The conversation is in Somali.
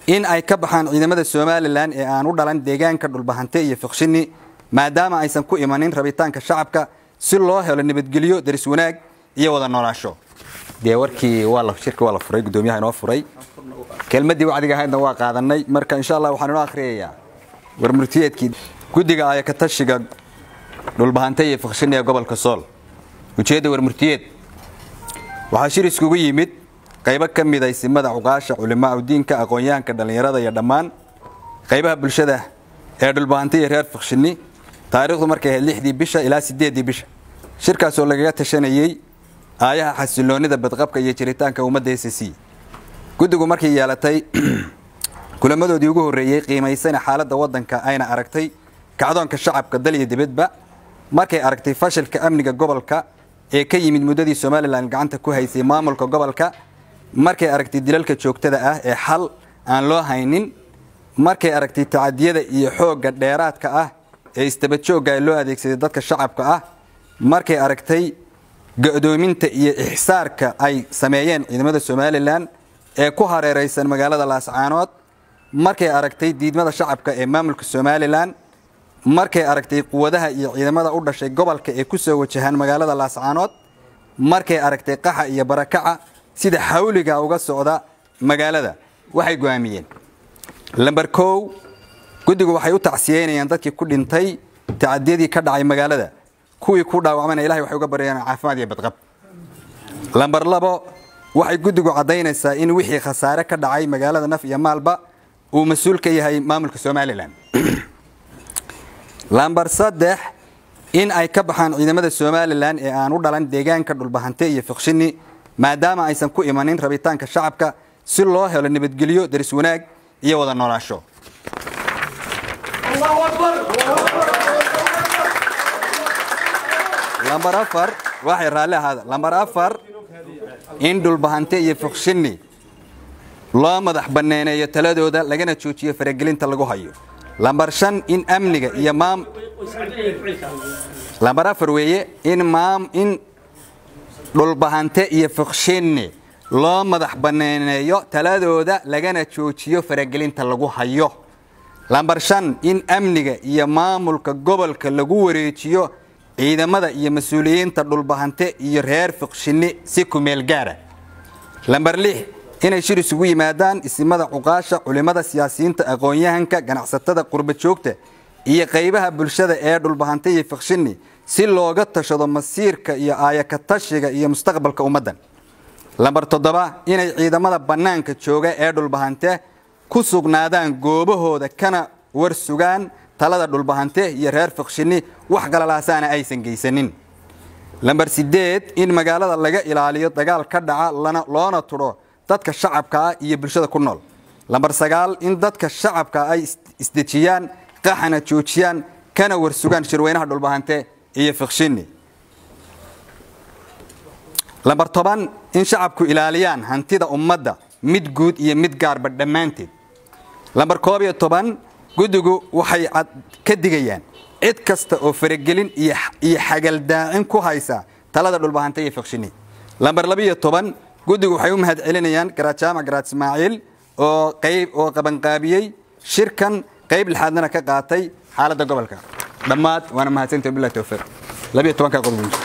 in ay ka baxaan ciidamada Soomaaliland ee aan u dhalan deegaanka dhulbahante iyo fiqshini maadaama aysan ku imanin rabitaanka shacabka si loo helo nabadgelyo daris wanaag iyo wada noolaansho warkii waa la shirka waa la furay gudoomiyaha inoo furay kelmadii wacdiga ahaydna waa qaadanay marka insha Allah waxaan inoo akhriyayaa warmurtiyeedkii gudiga ay ka tashiga dhulbahante iyo fiqshini ee gobolka Sool ujeedada warmurtiyeed waxa shir iskugu yimid qaybo ka mid ah simada uqaasha culimada diinka aqoonyahanka dhalinyarada iyo dhamaan qaybaha bulshada ee dhulbahante iyo reer fiqshini taariikhdu markay 6 bisha ilaa 8 bisha shirkaas oo laga tashanayay aayaha xasiloonida badqabka iyo jiritaanka ummadda SSC gudigu markii yeelatay kulamadoodii ugu horeeyay qiimaysan xaaladda wadanka ayna aragtay kacdoonka shacabka dal iyo dibadba markay aragtay fashilka amniga gobolka ee ka yimid muddadii Soomaaliland gacanta ku haysay maamulka gobolka markay aragtay dilalka joogtada ah ee xal aan loo haynin markay aragtay tacaadiyada iyo xoogga dheeraadka ah ee istabajooga loo adeegsaday dadka shacabka ah markay aragtay go'doominta iyo ihsaarka ay sameeyeen ciidamada Soomaaliland ee ku hareeraysan magaalada Laascaanood markay aragtay diidmada shacabka ee maamulka Soomaaliland markay aragtay quwadaha iyo ciidamada u dhashay gobolka ee ku soo wajahan magaalada Laascaanood markay aragtay qaxa iyo barakaca sida xawliga uga socda magaalada waxay go'aamiyeen lambar 1 gudigu waxay u tacsiyeynayaan dadkii ku dhintay tacaadiyadii ka dhacay magaalada kuwii ku dhaawacmay Ilaahay waxay uga baryayaan caafimaad iyo badqab lambar 2 waxay gudigu cadeynaysaa in wixii khasaare ka dhacay magaalada naf iyo maalba uu mas'uul ka yahay maamulka Soomaaliland lambar 3 in ay ka baxaan ciidamada Soomaaliland ee aan u dhalan deegaanka dhulbahante iyo fiqshini maadaama aysan ku imanin rabitaanka shacabka si loo helo nabadgelyo daris wanaag iyo wada noolaansho Allahu Akbar lambar 4 waxay raali ahaada lambar 4 in dhulbahante iyo fiqshini loo madax banaaneeyo taladooda lagana joojiyo faragelinta lagu hayo lambar 5 in amniga iyo lambar 4 weeye in dhulbahante iyo fiqshini loo madax banaaneeyo taladooda lagana joojiyo faragelinta lagu hayo lambar 5 in amniga iyo maamulka gobolka lagu wareejiyo ciidamada iyo mas'uuliyiinta dhulbahante iyo reer fiqshini si ku meel gaara lambar 6 inay shir isugu yimaadaan isimada uqaasha culimada siyaasiyiinta aqoonyahanka ganacsatada qurba joogta iyo qaybaha bulshada ee dhulbahante iyo fiqshini si looga tashado masiirka iyo aayaka tashiga iyo mustaqbalka ummadan lambar 7 inay ciidamada banaanka jooga ee dhulbahante ku sugnaadaan goobahooda kana warsugaan talada dhulbahante iyo reer fiqshini wax galalaasana aysan geysanin lambar 8 in magaalada laga ilaaliyo dagaal ka dhaca loona turo dadka shacabka iyo bulshada ku nool lambar 9 in dadka shacabka ay isdejiyaan qaxana joojiyaan kana warsugaan shirweynaha dhulbahante iyo fiqshini lambar 10 in shacabku ilaaliyaan hantida ummadda mid guud iyo mid gaarba dhamaanteed lambar 11 gudigu waxay ka digayaan cid kasta oo faragelin iyo xagal daacin ku haysa talada dhulbahante iyo fiqshini lambar 12 gudigu waxay u mahad celinayaan Garaad Garaad Ismaaciil oo qaban qaabiyay shirkan qayb lixaadna ka qaatay xaaladda gobolka dhamaad waana mahadsantahay billahi tawfiiq 12 ka qodobay